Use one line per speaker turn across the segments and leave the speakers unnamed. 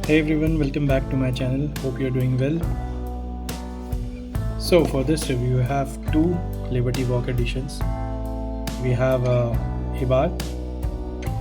Hey everyone, welcome back to my channel. Hope you're doing well. So for this review, I have two Liberty Walk editions. We have Abarth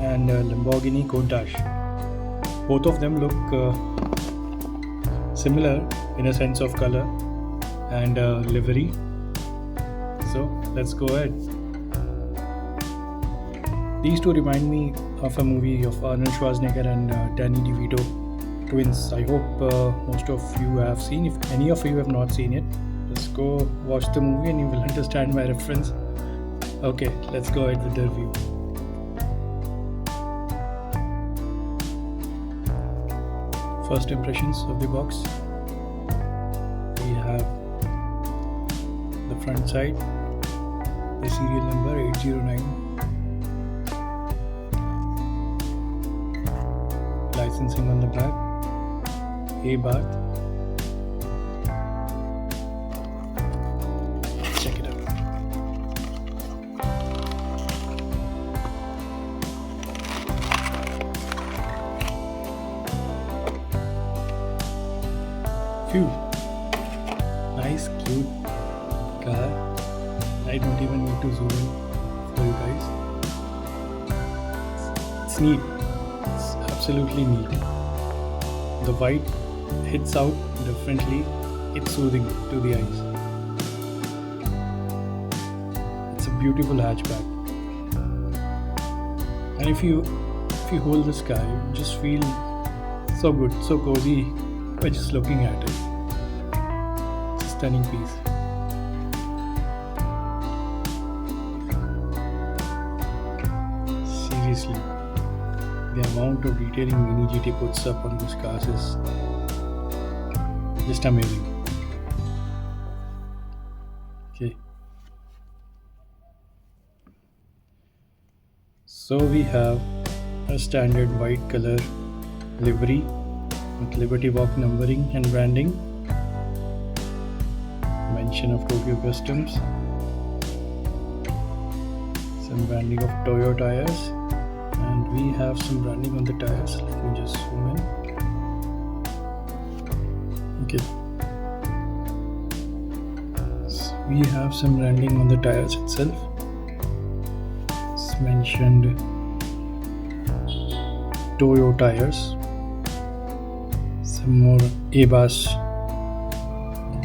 and Lamborghini Countach. Both of them look similar in a sense of color and livery. So let's go ahead. These two remind me of a movie of Arnold Schwarzenegger and Danny DeVito, twins. I hope most of you have seen. If any of you have not seen it, just go watch the movie and you will understand my reference. Okay, let's go ahead with the review. First impressions of the box. We have the front side, the serial number 809. Licensing on the back, Abarth. Check it out. Phew, nice, cute car. I don't even need to zoom in for you guys. It's neat. Absolutely neat. The white hits out differently. It's soothing to the eyes. It's a beautiful hatchback. And if you hold this car, you just feel so good, so cozy by just looking at it. It's a stunning piece. Seriously. The amount of detailing MiniGT puts up on these cars is just amazing. Okay. So we have a standard white color livery with Liberty Walk numbering and branding. Mention of Tokyo Customs. Some branding of Toyo tires. And we have some branding on the tires. Let me just zoom in. Okay. So we have some branding on the tires itself. It's mentioned Toyo tires. Some more Abarth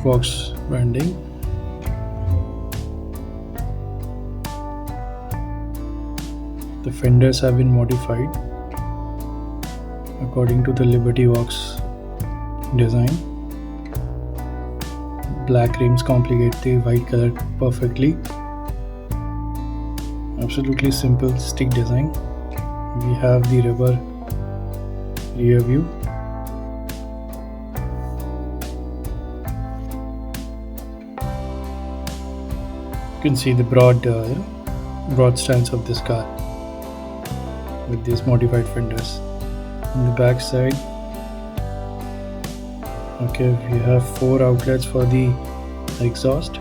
Fox branding. The fenders have been modified according to the Liberty Walks design. Black rims complicate the white color perfectly. Absolutely simple stick design. We have the rubber rear view. You can see the broad stance of this car with these modified fenders. On the back side, okay, we have 4 outlets for the exhaust,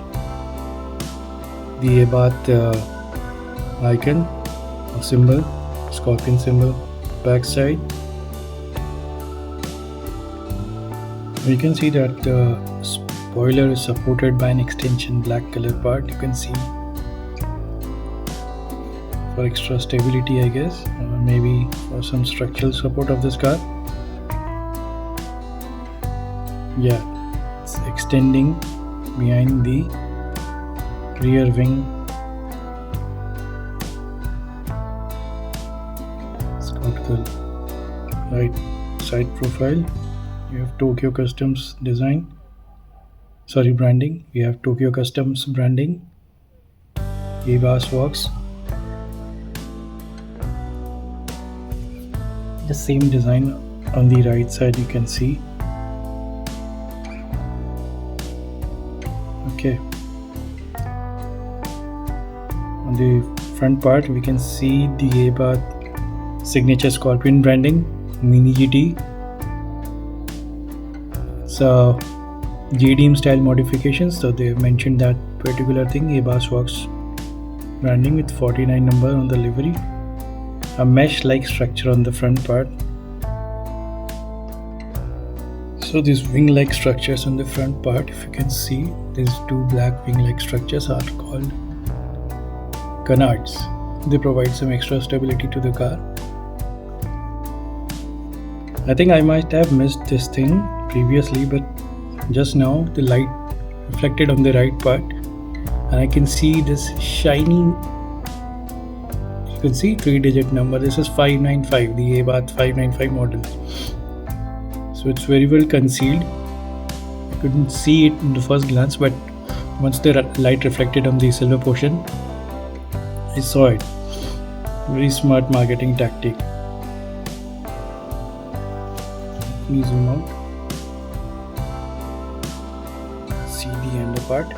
the Abarth icon or symbol, scorpion symbol. Back side, we can see that the spoiler is supported by an extension black color part. You can see for extra stability, I guess, or maybe for some structural support of this car. Yeah, it's extending behind the rear wing. Let's go to the right side profile. You have Tokyo Customs design. Sorry, branding. We have Tokyo Customs branding. Abarth Works. The same design on the right side, you can see. Okay. On the front part, we can see the Abarth signature scorpion branding, MiniGT. It's a JDM style modification, so they mentioned that particular thing. Abarth Works branding with 49 number on the livery. A mesh-like structure on the front part. So these wing-like structures on the front part, if you can see, these two black wing-like structures are called canards. They provide some extra stability to the car. I think I might have missed this thing previously, but just now the light reflected on the right part and I can see this shiny, you can see 3-digit number. This is 595, the Abarth 595 model. So it's very well concealed. I couldn't see it in the first glance, but once the light reflected on the silver portion, I saw it. Very smart marketing tactic. Let me zoom out. See the under part.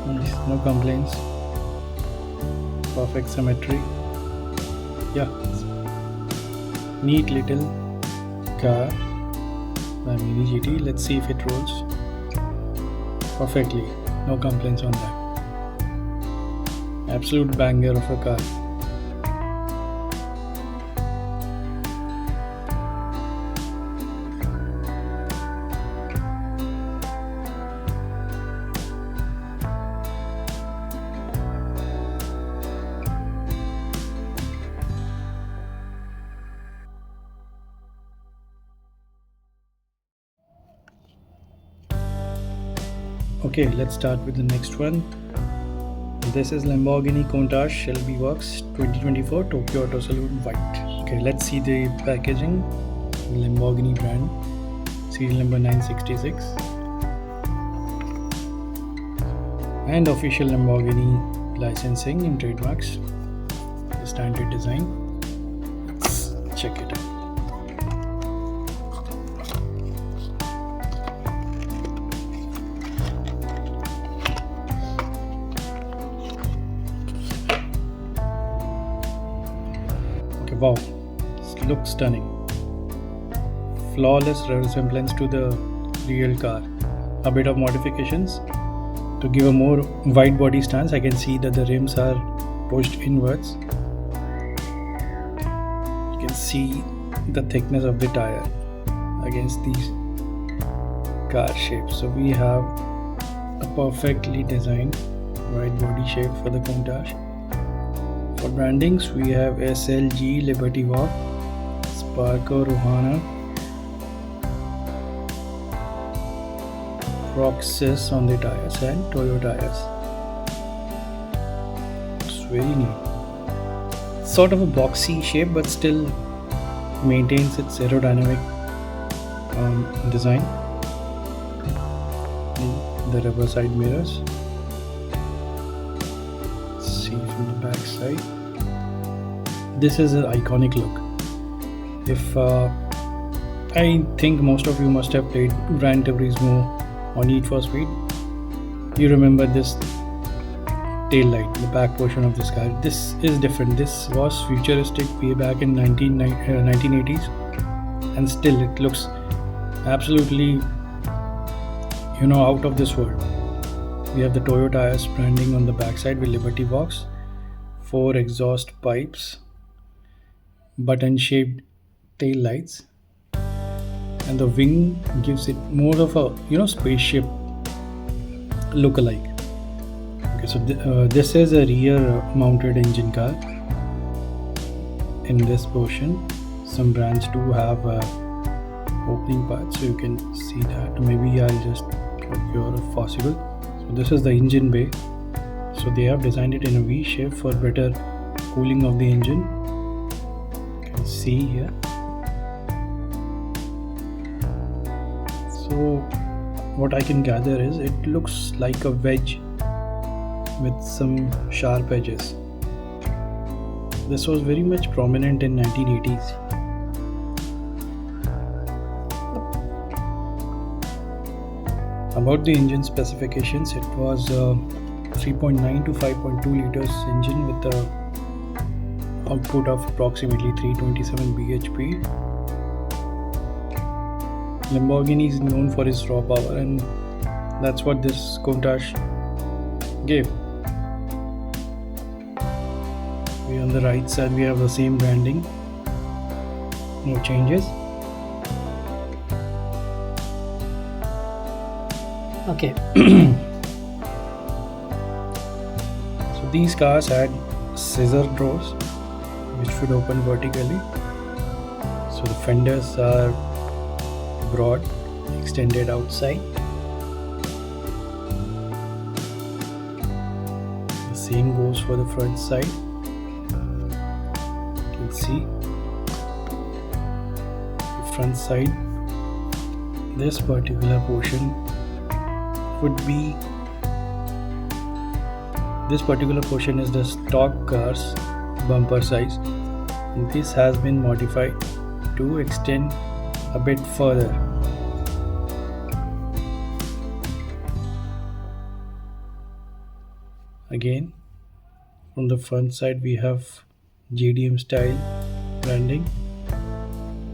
Nice, no complaints. Perfect symmetry. Yeah, neat little car by MiniGT. Let's see if it rolls perfectly. No complaints on that. Absolute banger of a car. Okay, let's start with the next one. This is Lamborghini Countach LBWK 2024 Tokyo Auto Saloon White. Okay, let's see the packaging. Lamborghini brand, serial number 966, and official Lamborghini licensing and trademarks. The standard design. Let's check it out. Wow, this looks stunning. Flawless resemblance to the real car. A bit of modifications to give a more wide body stance. I can see that the rims are pushed inwards. You can see the thickness of the tire against these car shapes. So we have a perfectly designed wide body shape for the Countach. For brandings, we have SLG, Liberty Walk, Sparko, Rohana, Roxas on the tires, and Toyo tires. It's very neat. Sort of a boxy shape, but still maintains its aerodynamic design. And the rubber side mirrors. See from the back side. This is an iconic look. If I think most of you must have played Gran Turismo or Need for Speed, you remember this tail light, the back portion of this car. This is different. This was futuristic way back in 1980s, and still it looks absolutely, out of this world. We have the Toyo tires branding on the backside with Liberty Box, 4 exhaust pipes, button-shaped tail lights, and the wing gives it more of a spaceship look-alike. Okay, so this is a rear-mounted engine car. In this portion, some brands do have opening parts, so you can see that. Maybe I'll just procure if possible. So this is the engine bay. So they have designed it in a V shape for better cooling of the engine. You can see here. So what I can gather is it looks like a wedge with some sharp edges. This was very much prominent in 1980s. About the engine specifications, it was 3.9 to 5.2 liters engine with a output of approximately 327 bhp. Lamborghini is known for its raw power, and that's what this Countach gave. On the right side we have the same branding, no changes. Okay. So these cars had scissor doors which would open vertically. So the fenders are broad, extended outside. The same goes for the front side. You can see the front side. This particular portion is the stock car's bumper size, and this has been modified to extend a bit further. Again, from the front side we have JDM style branding,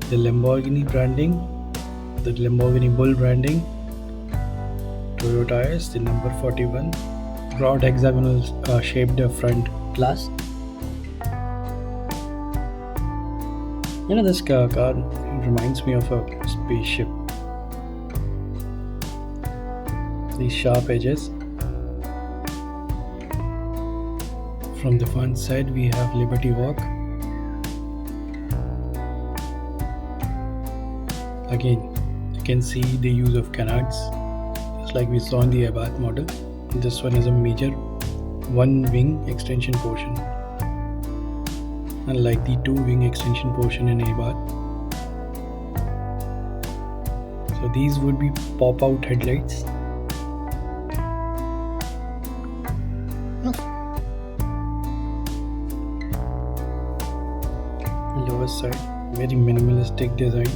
the Lamborghini branding, the Lamborghini Bull branding, Toyota is the number 41, broad hexagonal shaped front glass. This car reminds me of a spaceship. These sharp edges. From the front side we have Liberty Walk. Again, you can see the use of canards, just like we saw in the Abarth model. This one is a major one wing extension portion, unlike the two wing extension portion in Abarth. So these would be pop out headlights. Lower side, very minimalistic design.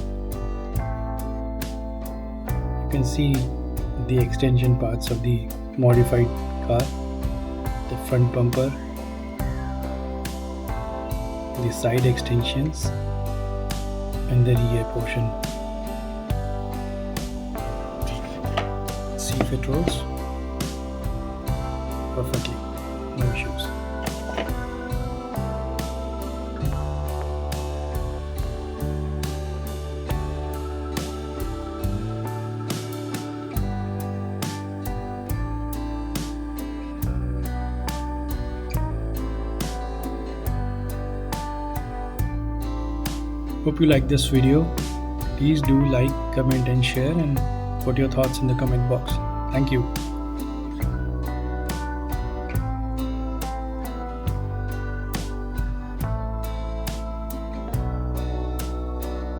You can see the extension parts of the modified car, the front bumper, the side extensions, and the rear portion. See if it rolls perfectly, no issues. Hope you like this video. Please do like, comment and share, and put your thoughts in the comment box. Thank you.